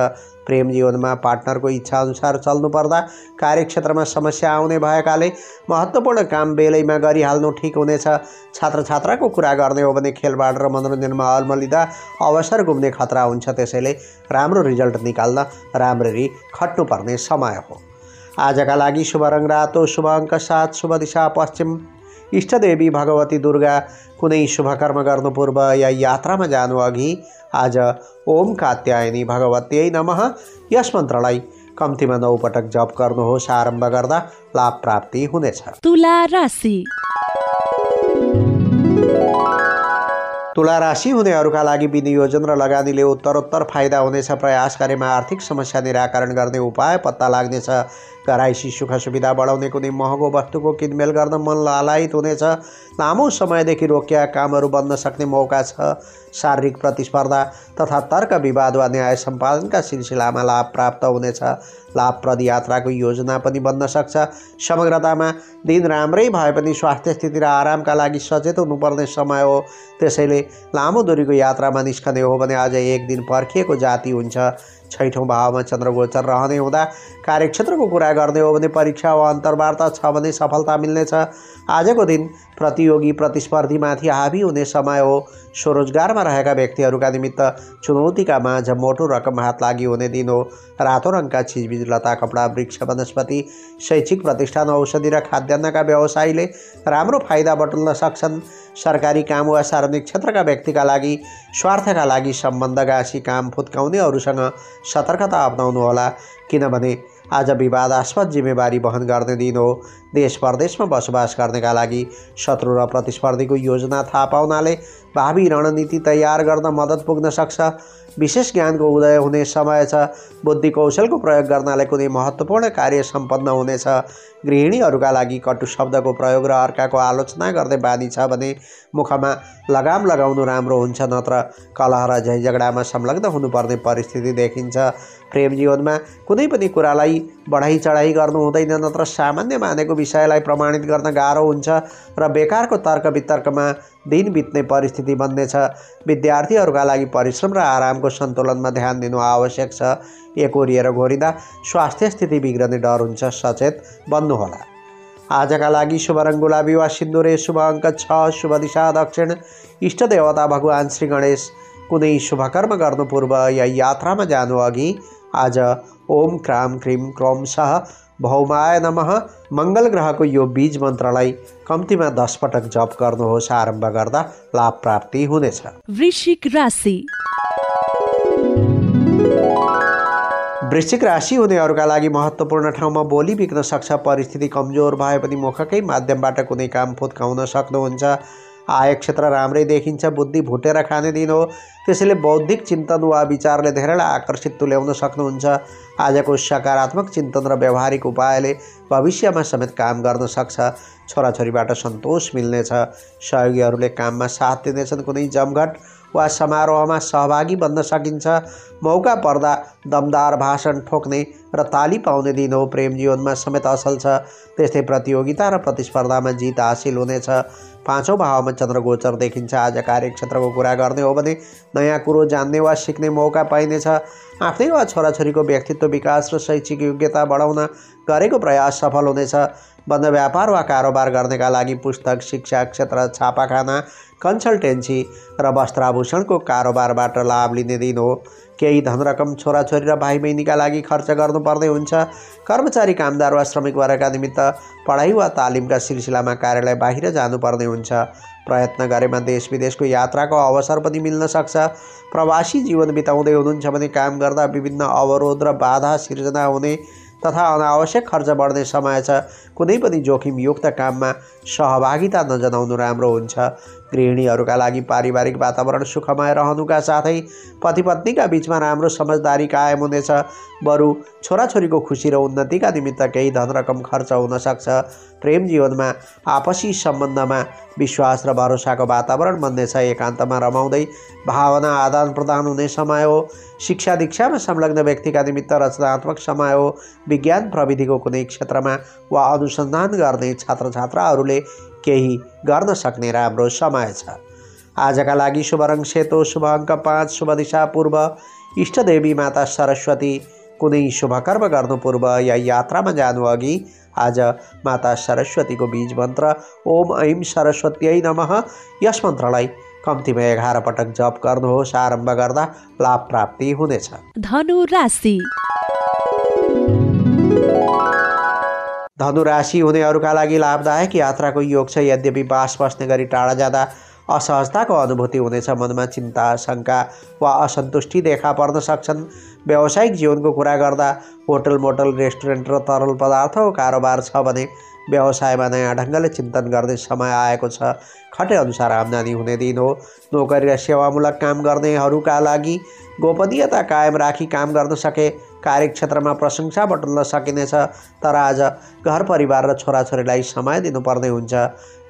S1: प्रेम जीवनमा पार्टनरको इच्छा अनुसार चल्नुपर्दा कार्यक्षेत्रमा समस्या आउने भएकाले महत्त्वपूर्ण काम बेलैमा गरिहाल्नु ठिक हुनेछ। छात्र छात्राको कुरा गर्ने हो भने खेलबाड र मनोरञ्जनमा अल्मलिँदा अवसर गुम्ने खतरा हुन्छ। त्यसैले राम्रो रिजल्ट निकाल्न राम्ररी खट्नुपर्ने समय हो। आजका लागि शुभ रङ रातो, शुभ अङ्क 7, शुभ दिशा पश्चिम। इष्टदेवी भगवती दुर्गा। कुनै शुभ कर्म गर्नु पूर्व या यात्रामा जानु अघि आज ओम कात्यायनी भगवत्यै नमः यस मन्त्रलाई कम्तीमा 9 पटक जप गर्नुहोस्। आरम्भ गर्दा लाभ प्राप्ति हुनेछ।
S2: तुला राशि।
S1: तुला राशि हुनेहरूका लागि विनियोजन र लगानीले उत्तरोत्तर फाइदा हुनेछ। प्रयास गरेमा आर्थिक समस्या निराकरण गर्ने उपाय पत्ता लाग्नेछ। घराइसी सुख सुविधा बढाउने कुनै महँगो वस्तुको किनमेल गर्न मन लालायित हुनेछ। लामो समयदेखि रोकिएका कामहरू बन्न सक्ने मौका छ। शारीरिक प्रतिस्पर्धा तथा तर्क विवाद वा न्याय सम्पादनका सिलसिलामा लाभ प्राप्त हुनेछ। लाभप्रद यात्राको योजना पनि बन्न सक्छ। समग्रतामा दिन राम्रै भए पनि स्वास्थ्य स्थिति र आरामका लागि सचेत हुनुपर्ने समय हो। त्यसैले लामो दूरीको यात्रामा निस्कने हो भने आज एक दिन पर्खिएको जाति हुन्छ। 6औं भावमा चन्द्रगोचर रहने हुँदा कार्यक्षेत्रको कुरा गर्ने हो भने परीक्षा वा अन्तर्वार्ता छ भने सफलता मिल्नेछ। आजको दिन प्रतियोगी प्रतिस्पर्धीमाथि हावी हुने समय हो। स्वरोजगारमा रहेका व्यक्तिहरूका निमित्त चुनौतीका माझ मोटो रकम हात लागि हुने दिन हो। रातो रङका चिजबिज, लता, कपडा, वृक्ष, वनस्पति, शैक्षिक प्रतिष्ठान, औषधि र खाद्यान्नका व्यवसायीले राम्रो फाइदा बटुल्न सक्छन्। सरकारी काम वा सार्वजनिक क्षेत्रका व्यक्तिका लागि स्वार्थका लागि सम्बन्ध गाँसी काम फुत्काउनेहरूसँग सतर्कता अपनाउनुहोला, किनभने आज विवादास्पद जिम्मेवारी वहन गर्ने दिन हो। देश परदेशमा बसोबास गर्नेका लागि शत्रु र प्रतिस्पर्धीको योजना थाहा पाउनाले भावी रणनीति तयार गर्न मद्दत पुग्न सक्छ। विशेष ज्ञानको उदय हुने समय छ। बुद्धि कौशलको प्रयोग गर्नाले कुनै महत्त्वपूर्ण कार्य सम्पन्न हुनेछ। गृहिणीहरूका लागि कटु शब्दको प्रयोग र अर्काको आलोचना गर्ने बानी छ भने मुखमा लगाम लगाउनु राम्रो हुन्छ, नत्र कलह र झैझगडामा संलग्न हुनुपर्ने परिस्थिति देखिन्छ। प्रेम जीवनमा कुनै पनि कुरालाई बढाइ चढाइ गर्नु हुँदैन, नत्र सामान्य मानेको विषयलाई प्रमाणित गर्न गाह्रो हुन्छ र बेकारको तर्क वितर्कमा दिन बित्ने परिस्थिति बन्नेछ। विद्यार्थीहरूका लागि परिश्रम र आरामको सन्तुलनमा ध्यान दिनु आवश्यक छ। एकोरिएर घोरिँदा स्वास्थ्य स्थिति बिग्रने डर हुन्छ, सचेत बन्नुहोला। आजका लागि शुभ रङ गुलाबी वा सिन्दुरे, शुभ अङ्क 6, शुभ दिशा दक्षिण। इष्ट देवता भगवान श्री गणेश। कुनै शुभ कर्म गर्नु पूर्व या यात्रामा जानु अघि आज ओम क्राम क्रिम क्रोम सह भौमाय नमः मङ्गल ग्रहको यो बीज मन्त्रलाई कम्तीमा 10 पटक जप गर्नुहोस्। आरम्भ गर्दा लाभ प्राप्ति हुनेछ।
S2: वृश्चिक राशि।
S1: वृश्चिक राशि हुनेहरूका लागि महत्त्वपूर्ण ठाउँमा बोली बिग्न सक्छ। परिस्थिति कमजोर भए पनि मुखकै माध्यमबाट कुनै काम फुत्काउन सक्नुहुन्छ। आय क्षेत्र राम्रै देखिन्छ। बुद्धि भुटेर खाने दिन हो, त्यसैले बौद्धिक चिन्तन वा विचारले धेरैलाई आकर्षित तुल्याउन सक्नुहुन्छ। आजको सकारात्मक चिन्तन र व्यावहारिक उपायले भविष्यमा समेत काम गर्न सक्छ। छोराछोरीबाट सन्तोष मिल्नेछ। सहयोगीहरूले काममा साथ दिनेछन्। कुनै जमघट वा समारोहमा सहभागी बन्न सकिन्छ। मौका पर्दा दमदार भाषण ठोक्ने र ताली पाउने दिन हो। प्रेम जीवनमा समेत असल छ। त्यस्तै प्रतियोगिता र प्रतिस्पर्धामा जित हासिल हुनेछ। 5औं भावमा चन्द्रगोचर देखिन्छ। आज कार्यक्षेत्रको कुरा गर्ने हो भने नयाँ कुरो जान्ने वा सिक्ने मौका पाइनेछ। आफ्नै वा छोराछोरीको व्यक्तित्व विकास र शैक्षिक योग्यता बढाउन गरेको प्रयास सफल हुनेछ। बन्द व्यापार वा कारोबार गर्नेका लागि पुस्तक, शिक्षा क्षेत्र, छापाखाना, कन्सल्टेन्सी र वस्त्राभूषणको कारोबारबाट लाभ लिने दिन हो। केही धनरकम छोराछोरी र भाइ बहिनीका लागि खर्च गर्नुपर्ने हुन्छ। कर्मचारी, कामदार वा श्रमिक वर्गका निमित्त पढाइ वा तालिमका सिलसिलामा कार्यालय बाहिर जानुपर्ने हुन्छ। प्रयत्न गरेमा देश विदेशको यात्राको अवसर पनि मिल्न सक्छ। प्रवासी जीवन बिताउँदै हुनुहुन्छ भने काम गर्दा विभिन्न अवरोध र बाधा सिर्जना हुने तथा अनावश्यक खर्च बढ्ने समय छ। कुनै पनि जोखिमयुक्त काममा सहभागिता नजनाउनु राम्रो हुन्छ। गृहिणीहरूका लागि पारिवारिक वातावरण सुखमय रहनुका साथै पति पत्नीका बीचमा राम्रो समझदारी कायम हुनेछ। बरु छोराछोरीको खुसी र उन्नतिका निमित्त केही धनरकम खर्च हुन सक्छ। प्रेम जीवनमा आपसी सम्बन्धमा विश्वास र भरोसाको वातावरण बन्नेछ। एकान्तमा रमाउँदै भावना आदान प्रदान हुने समय हो। शिक्षा दीक्षामा संलग्न व्यक्तिका निमित्त रचनात्मक समय हो। विज्ञान प्रविधिको कुनै क्षेत्रमा वा अनुसन्धान गर्ने छात्र छात्राहरूले केही गर्न सक्ने राम्रो समय छ। आजका लागि शुभ रङ सेतो, शुभ अङ्क 5, शुभ दिशा पूर्व, इष्टदेवी माता सरस्वती। कुनै शुभ कर्म गर्नु पूर्व या यात्रामा जानु अघि आज माता सरस्वतीको बीज मन्त्र ओम ऐं सरस्वत्यै नमः यस मन्त्रलाई कम्तीमा 11 पटक जप गर्नुहोस्। आरम्भ गर्दा लाभ प्राप्ति हुनेछ।
S2: धनु राशि।
S1: धनु राशि हुनेहरूका लागि लाभदायक यात्राको योग छ। यद्यपि बास बस्ने गरी टाढा जाँदा असहजताको अनुभूति हुनेछ। मनमा चिन्ता, शङ्का वा असन्तुष्टि देखा पर्न सक्छन्। व्यावसायिक जीवनको कुरा गर्दा होटल, मोटल, रेस्टुरेन्ट र तरल पदार्थको कारोबार छ भने व्यवसायमा नयाँ ढङ्गले चिन्तन गर्ने समय आएको छ। खटे अनुसार आम्दानी हुने दिन हो। नोकरी र सेवामूलक काम गर्नेहरूका लागि गोपनीयता कायम राखी काम गर्न सके कार्यक्षेत्रमा प्रशंसा बटुल्न सकिनेछ। तर आज घर परिवार र छोराछोरीलाई समय दिनुपर्ने हुन्छ।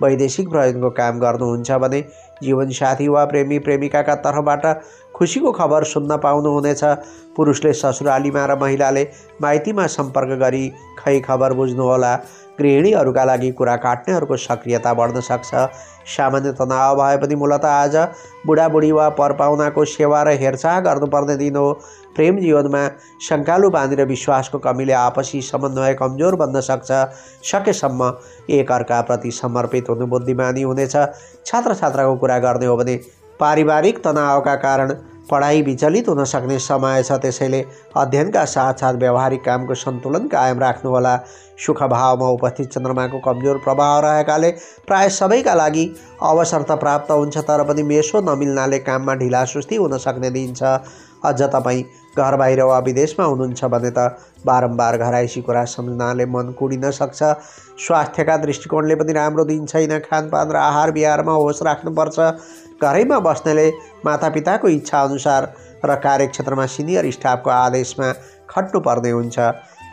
S1: वैदेशिक प्रयोजनको काम गर्नुहुन्छ भने जीवनसाथी वा प्रेमी प्रेमिकाका तर्फबाट खुसीको खबर सुन्न पाउनुहुनेछ। पुरुषले ससुरालीमा र महिलाले माइतीमा सम्पर्क गरी खै खबर बुझ्नुहोला। गृहिणीहरूका लागि कुरा काट्नेहरूको सक्रियता बढ्न सक्छ। सामान्य तनाव भए पनि मूलतः आज बुढाबुढी वा परपाहुनाको सेवा र हेरचाह गर्नुपर्ने दिन हो। प्रेम जीवनमा शङ्कालु बानी र विश्वासको कमीले आपसी समन्वय कमजोर बन्न सक्छ। सकेसम्म एक अर्काप्रति समर्पित हुनु बुद्धिमानी हुनेछ। छात्र छात्राको कुरा गर्ने हो भने पारिवारिक तनावका कारण पढाइ विचलित हुन सक्ने समय छ। त्यसैले अध्ययनका साथसाथ व्यावहारिक कामको सन्तुलन कायम राख्नुहोला। सुख भावमा उपस्थित चन्द्रमाको कमजोर प्रभाव रहेकाले प्राय सबैका लागि अवसर त प्राप्त हुन्छ, तर पनि मेसो नमिल्नाले काममा ढिलासुस्ती हुन सक्ने दिन छ। अझ तपाईँ घर बाहिर वा विदेशमा हुनुहुन्छ भने त बारम्बार घराइसी कुरा सम्झनाले मन कुडिन सक्छ। स्वास्थ्यका दृष्टिकोणले पनि राम्रो दिन छैन। खानपान र आहार विहारमा होस राख्नुपर्छ। घरैमा बस्नेले मातापिताको इच्छा अनुसार र कार्यक्षेत्रमा सिनियर स्टाफको आदेशमा खट्नुपर्ने हुन्छ।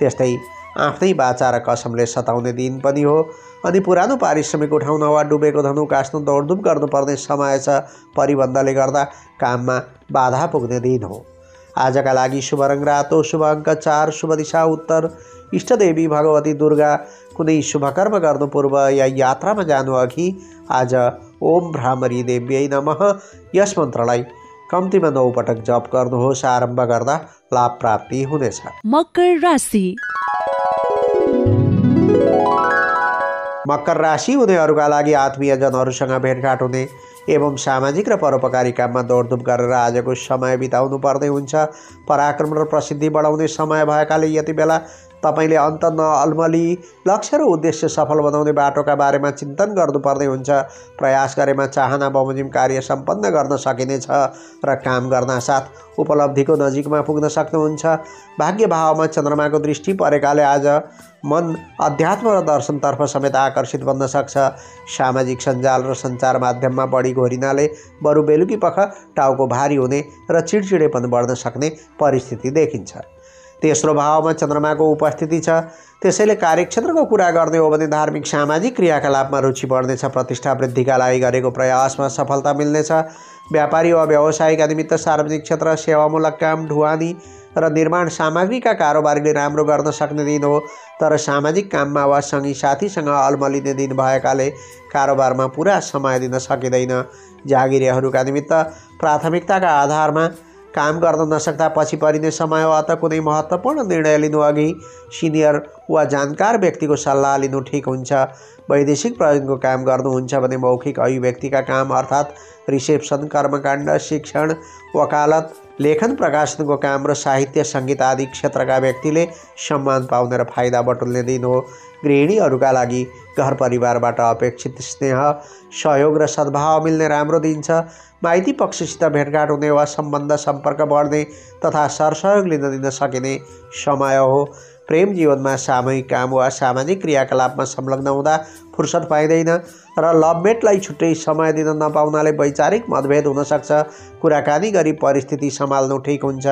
S1: त्यस्तै आफ्नै बाचा र कसमले सताउने दिन पनि हो। अनि पुरानो पारिश्रमिक उठाउन वा डुबेको धनु काट्न दौडधुप गर्नुपर्ने समय छ। परिबन्धले गर्दा काममा बाधा पुग्ने दिन हो। आजका लागि शुभ रङ रातो, शुभ अङ्क 4, शुभ दिशा उत्तर, इष्टदेवी भगवती दुर्गा। कुनै शुभ कर्म गर्नु पूर्व या यात्रामा जानु अघि आज ओम भ्रामरी देव्यै नमः यस मन्त्रलाई कम्तीमा 9 पटक जप गर्नुहोस्। आरम्भ गर्दा लाभ प्राप्ति हुनेछ।
S2: मकर राशि।
S1: मकर राशि हुनेहरूका लागि आत्मीयजनहरूसँग भेटघाट हुने एवं सामाजिक र परोपकारी काममा दौडधुप गरेर आजको समय बिताउनु पर्ने हुन्छ। पराक्रम र प्रसिद्धि बढाउने समय भएकाले यति बेला तपाईँले अन्त नअल्मली लक्ष्य र उद्देश्य सफल बनाउने बाटोका बारेमा चिन्तन गर्नुपर्ने हुन्छ। प्रयास गरेमा चाहना बमोजिम कार्य सम्पन्न गर्न सकिनेछ र काम गर्न साथ उपलब्धिको नजिकमा पुग्न सक्नुहुन्छ। भाग्य भावमा चन्द्रमाको दृष्टि परेकाले आज मन अध्यात्म र दर्शनतर्फ समेत आकर्षित बन्न सक्छ। सामाजिक सञ्जाल र सञ्चार माध्यममा बढी घोरिनाले बरु बेलुकी पख टाउको भारी हुने र चिडचिडेपन बढ्न सक्ने परिस्थिति देखिन्छ। तेस्रो भावमा चन्द्रमाको उपस्थिति छ। त्यसैले कार्यक्षेत्रको कुरा गर्ने हो भने धार्मिक सामाजिक क्रियाकलापमा रुचि बढ्नेछ। प्रतिष्ठा वृद्धिका लागि गरेको प्रयासमा सफलता मिल्नेछ। व्यापारी वा व्यवसायीका निमित्त सार्वजनिक क्षेत्र, सेवामूलक काम, ढुवानी र निर्माण सामग्रीका कारोबारीले राम्रो गर्न सक्ने दिन हो। तर सामाजिक काममा वा सँगी साथीसँग अल्मलिने दिन भएकाले कारोबारमा पुरा समय दिन सकिँदैन। जागिरेहरूका निमित्त प्राथमिकताका आधारमा काम गर्न नसक्दा पछि परिने समय हो। अत कुनै महत्त्वपूर्ण निर्णय लिनु अघि सिनियर वा जानकार व्यक्तिको सल्लाह लिनु ठिक हुन्छ। वैदेशिक प्रयोजनको काम गर्नुहुन्छ भने मौखिक अभिव्यक्तिका काम अर्थात् रिसेप्सन, कर्मकाण्ड, शिक्षण, वकालत, लेखन प्रकाशनको काम र साहित्य सङ्गीत आदि क्षेत्रका व्यक्तिले सम्मान पाउने र फाइदा बटुल्ने दिन हो। गृहिणीहरूका लागि घर परिवारबाट अपेक्षित स्नेह, सहयोग र सद्भाव मिल्ने राम्रो दिन छ। माइती पक्षसित भेटघाट हुने वा सम्बन्ध सम्पर्क बढ्ने तथा सरसहयोग लिन दिन सकिने समय हो। प्रेम जीवनमा सामूहिक काम वा सामाजिक क्रियाकलापमा संलग्न हुँदा फुर्सद पाइँदैन र लभमेटलाई छुट्टै समय दिन नपाउनाले वैचारिक मतभेद हुनसक्छ। कुराकानी गरी परिस्थिति सम्हाल्नु ठिक हुन्छ।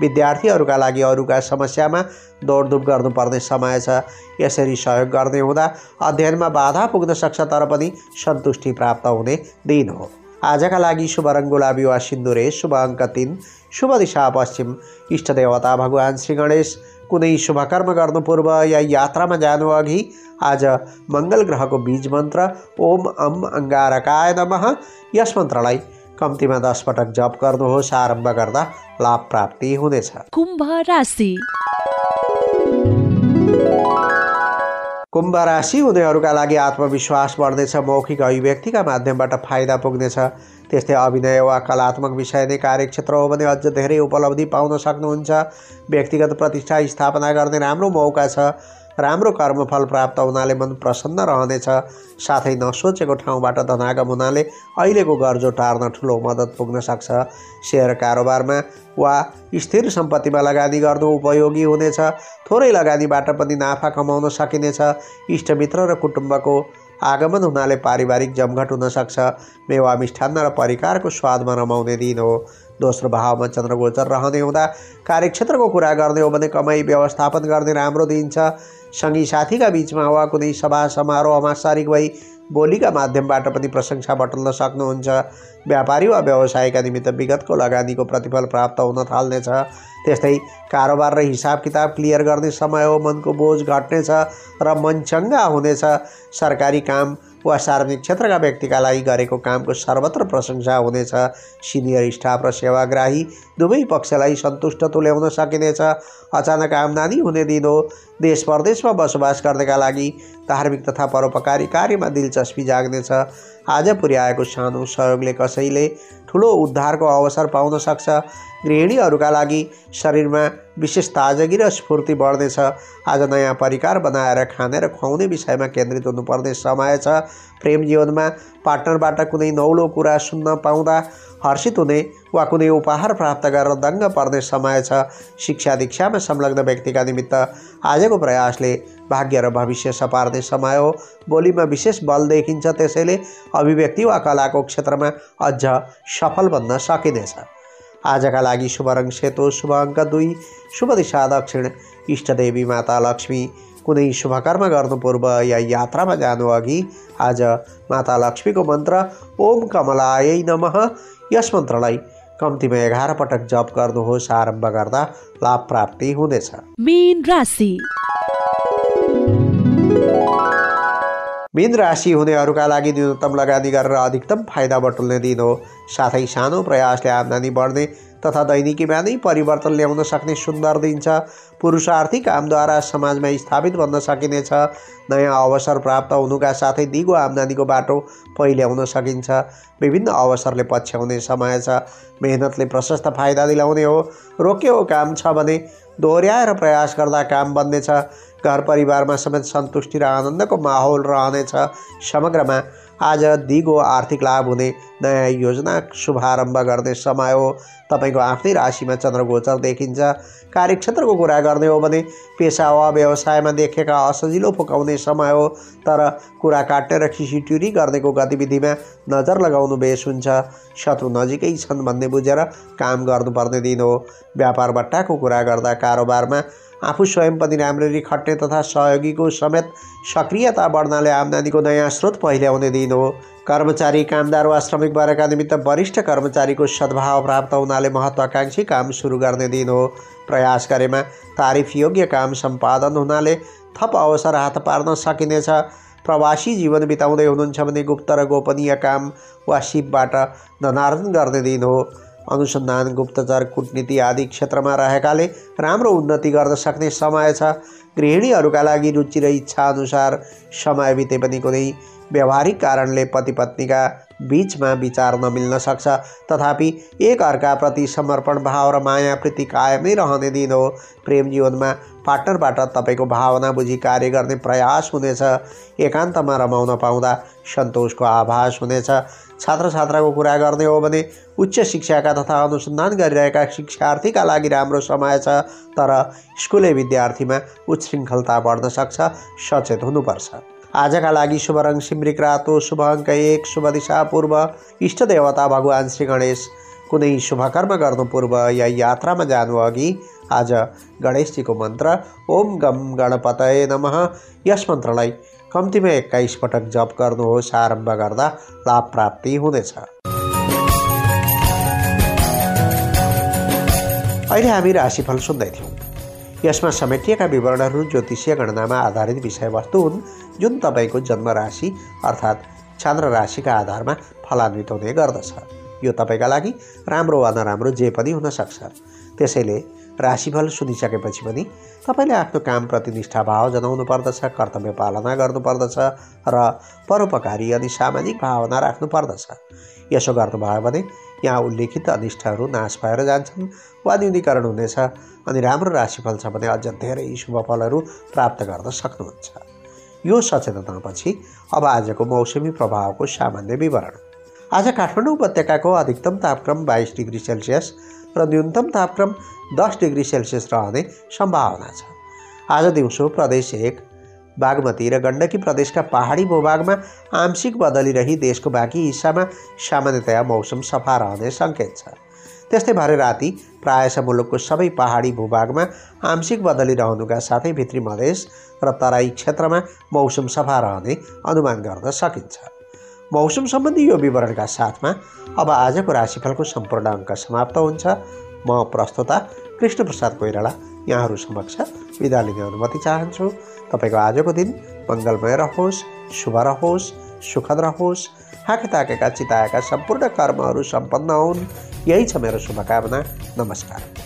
S1: विद्यार्थीहरूका लागि अरूका समस्यामा दौडधुप गर्नुपर्ने समय छ। यसरी सहयोग गर्ने हुँदा अध्ययनमा बाधा पुग्न सक्छ, तर पनि सन्तुष्टि प्राप्त हुने दिन हो। आजका लागि शुभ रङ गुलाबी वा सिन्दुरे, शुभ अङ्क 3, शुभ दिशा पश्चिम, इष्टदेवता भगवान् श्री गणेश। कुनै शुभकर्म गर्नु पूर्व या यात्रामा जानु अघि आज मङ्गल ग्रहको बीज मन्त्र ओम अम अङ्गारकाय नमः यस मन्त्रलाई कम्तीमा 10 पटक जप गर्नुहोस्। आरम्भ गर्दा लाभ प्राप्ति हुनेछ।
S2: कुम्भ राशि।
S1: कुम्भ राशि हुनेहरूका लागि आत्मविश्वास बढ्नेछ। मौखिक अभिव्यक्तिका माध्यमबाट फाइदा पुग्नेछ। त्यस्तै अभिनय वा कलात्मक विषय नै कार्यक्षेत्र हो भने अझ धेरै उपलब्धि पाउन सक्नुहुन्छ। व्यक्तिगत प्रतिष्ठा स्थापना गर्ने राम्रो मौका छ। राम्रो कर्मफल प्राप्त हुनाले मन प्रसन्न रहनेछ। साथै नसोचेको ठाउँबाट धनागम हुनाले अहिलेको गर्जो टार्न ठुलो मद्दत पुग्न सक्छ। सेयर कारोबारमा वा स्थिर सम्पत्तिमा लगानी गर्नु उपयोगी हुनेछ। थोरै लगानीबाट पनि नाफा कमाउन सकिनेछ। इष्टमित्र र कुटुम्बको आगमन हुनाले पारिवारिक जमघट हुन सक्छ। मेवा मिष्ठान्न र परिकारको स्वादमा रमाउने दिन हो। दोस्रो भावमा चन्द्रगोचर रहने हुँदा कार्यक्षेत्रको कुरा गर्ने हो भने कमाई व्यवस्थापन गर्ने राम्रो दिन छ। सँगी साथीका बीचमा वा कुनै सभा समारोहमा शारीरिक भई बोलीका माध्यमबाट पनि प्रशंसा बटुल्न सक्नुहुन्छ। व्यापारी वा व्यवसायका निमित्त विगतको लगानीको प्रतिफल प्राप्त हुन थाल्नेछ। त्यस्तै कारोबार र हिसाब किताब क्लियर गर्ने समय हो। मनको बोझ घट्नेछ र मन चङ्गा हुनेछ। सरकारी काम वा सार्वजनिक क्षेत्रका व्यक्तिका लागि गरेको कामको सर्वत्र प्रशंसा हुनेछ। सिनियर स्टाफ र सेवाग्राही दुवै पक्षलाई सन्तुष्ट तुल्याउन सकिनेछ। अचानक आम्दानी हुने दिन हो। देश परदेशमा बसोबास गर्नेका लागि धार्मिक तथा परोपकारी कार्यमा दिलचस्पी जाग्नेछ। आज पुर्याएको सानो सहयोगले कसैले ठुलो उद्धारको अवसर पाउन सक्छ। गृहिणीहरूका लागि शरीरमा विशेष ताजगी र स्फूर्ति बढ्नेछ। आज नयाँ परिकार बनाएर खाने र खुवाउने विषयमा केन्द्रित हुनुपर्ने समय छ। प्रेम जीवनमा पार्टनरबाट कुनै नौलो कुरा सुन्न पाउँदा हर्षित हुने वा कुनै उपहार प्राप्त गरेर दङ्ग पर्ने समय छ। शिक्षा दीक्षामा संलग्न व्यक्तिका निमित्त आजको प्रयासले भाग्य र भविष्य सपार्ने समय हो। बोलीमा विशेष बल देखिन्छ, त्यसैले अभिव्यक्ति वा कलाको क्षेत्रमा अझ सफल बन्न सकिनेछ। आजका लागि शुभ रङ सेतो, शुभ अङ्क 2, शुभ दिशा दक्षिण, इष्टदेवी माता लक्ष्मी। कुनै शुभकर्म गर्नु पूर्व या यात्रामा जानु अघि आज माता लक्ष्मीको मन्त्र ओम कमलायै नमः यस मन्त्रलाई कम्तीमा 11 पटक जप गर्नुहोस्। आरम्भ गर्दा लाभ प्राप्ति हुनेछ।
S2: मीन राशि।
S1: मीन राशि हुनेहरूका लागि न्यूनतम लगानी गरेर अधिकतम फाइदा बटुल्ने दिन हो। साथै सानो प्रयासले आम्दानी बढ्ने तथा दैनिकीमा नै परिवर्तन ल्याउन सक्ने सुन्दर दिन छ। पुरुषार्थी कामद्वारा समाजमा स्थापित बन्न सकिनेछ। नयाँ अवसर प्राप्त हुनुका साथै दिगो आम्दानीको बाटो पहिल्याउन सकिन्छ। विभिन्न अवसरले पछ्याउने समय छ। मेहनतले प्रशस्त फाइदा दिलाउने हो। रोकेको काम छ भने दोहोर्याएर प्रयास गर्दा काम बन्नेछ। घर परिवारमा समेत सन्तुष्टि र आनन्दको माहौल रहनेछ। समग्रमा आज दिगो आर्थिक लाभ हुने नयाँ योजना शुभारम्भ गर्ने समय हो। तपाईँको आफ्नै राशिमा चन्द्रगोचर देखिन्छ। कार्यक्षेत्रको कुरा गर्ने हो भने पेसा वा व्यवसायमा देखेका असजिलो फुकाउने समय हो। तर कुरा काट्ने र खिसिट्युरी गर्नेको गतिविधिमा नजर लगाउनु बेस हुन्छ। शत्रु नजिकै छन् भन्ने बुझेर काम गर्नुपर्ने दिन हो। व्यापार बट्टाको कुरा गर्दा कारोबारमा आफू स्वयं पनि राम्ररी खट्ने तथा सहयोगीको समेत सक्रियता बढ्नाले आम्दानीको नयाँ स्रोत पहिल्याउने दिन हो। कर्मचारी, कामदार वा श्रमिक वर्गका निमित्त वरिष्ठ कर्मचारीको सद्भाव प्राप्त हुनाले महत्त्वाकांक्षी काम सुरु गर्ने दिन हो। प्रयास गरेमा तारिफ योग्य काम सम्पादन हुनाले थप अवसर हात पार्न सकिनेछ। प्रवासी जीवन बिताउँदै हुनुहुन्छ भने गुप्त र गोपनीय काम वा सिपबाट धनार्जन गर्ने दिन हो। अनुसन्धान, गुप्तचर, कूटनीति आदि क्षेत्रमा रहेकाले राम्रो उन्नति गर्न सक्ने समय छ। गृहिणीहरूका लागि रुचि र इच्छा अनुसार समय बिते पनि कुनै व्यावहारिक कारणले पति पत्नीका बीचमा विचार नमिल्न सक्छ, तथापि एक अर्काप्रति समर्पण भाव र माया प्रीति कायम नै रहने दिन हो। प्रेम जीवनमा पार्टनरबाट तपाईँको भावना बुझी कार्य गर्ने प्रयास हुनेछ। एकान्तमा रमाउन पाउँदा सन्तोषको आभास हुनेछ। छात्र छात्राको कुरा गर्ने हो भने उच्च शिक्षाका तथा अनुसन्धान गरिरहेका शिक्षार्थीका लागि राम्रो समय छ, तर स्कुले विद्यार्थीमा उच्छृङ्खलता बढ्न सक्छ, सचेत हुनुपर्छ। आजका लागि शुभ रङ सिमरिक रातो, शुभ अङ्क 1, शुभ दिशा पूर्व, इष्ट देवता भगवान श्री गणेश। कुनै शुभ कर्म गर्नु पूर्व या यात्रामा जानु अघि आज गणेशजीको मन्त्र ओम गम गणपतये नमः, यस मन्त्रलाई कम्तीमा 21 पटक जप गर्नुहोस्। आरम्भ गर्दा लाभ प्राप्ति हुनेछ। अहिले हामी राशिफल सुन्दै थियौँ। यसमा समेटिएका विवरणहरू ज्योतिषीय गणनामा आधारित विषयवस्तु हुन्, जुन तपाईँको जन्म राशि अर्थात् चन्द्र राशिका आधारमा फलान्वित हुने गर्दछ। यो तपाईँका लागि राम्रो वा नराम्रो जे पनि हुन सक्छ। त्यसैले राशिफल सुनिसकेपछि पनि तपाईँले आफ्नो कामप्रति निष्ठाभाव जनाउनु पर्दछ, कर्तव्य पालना गर्नुपर्दछ र परोपकारी अनि सामाजिक भावना राख्नु पर्दछ। यसो गर्नुभयो भने यहाँ उल्लेखित अनिष्टहरू नाश भएर जान्छन् वा न्यूनीकरण हुनेछ अनि राम्रो राशिफल छ भने अझ धेरै शुभ फलहरू प्राप्त गर्न सक्नुहुन्छ। यो सचेतनापछि अब आजको मौसमी प्रभावको सामान्य विवरण। आज काठमाडौँ उपत्यकाको अधिकतम तापक्रम 22 डिग्री सेल्सियस र न्यूनतम तापक्रम 10 डिग्री सेल्सियस रहने सम्भावना छ। आज दिउँसो प्रदेश 1, बागमती र गण्डकी प्रदेशका पहाडी भूभागमा आंशिक बदली रही देशको बाँकी हिस्सामा सामान्यतया मौसम सफा रहने सङ्केत छ। त्यस्तै भरे राति प्रायः मुलुकको सबै पहाडी भूभागमा आंशिक बदली रहनुका साथै भित्री मधेस र तराई क्षेत्रमा मौसम सफा रहने अनुमान गर्न सकिन्छ। मौसम सम्बन्धी यो विवरणका साथमा अब आजको राशिफलको सम्पूर्ण अङ्क समाप्त हुन्छ। म प्रस्तोता कृष्ण प्रसाद कोइराला यहाँहरू समक्ष बिदा लिने अनुमति चाहन्छु। तपाईँको आजको दिन मङ्गलमय रहोस्, शुभ रहोस्, सुखद रहोस्, आँखे ताकेका चिताएका सम्पूर्ण कर्महरू सम्पन्न हुन्, यही छ मेरो शुभकामना। नमस्कार।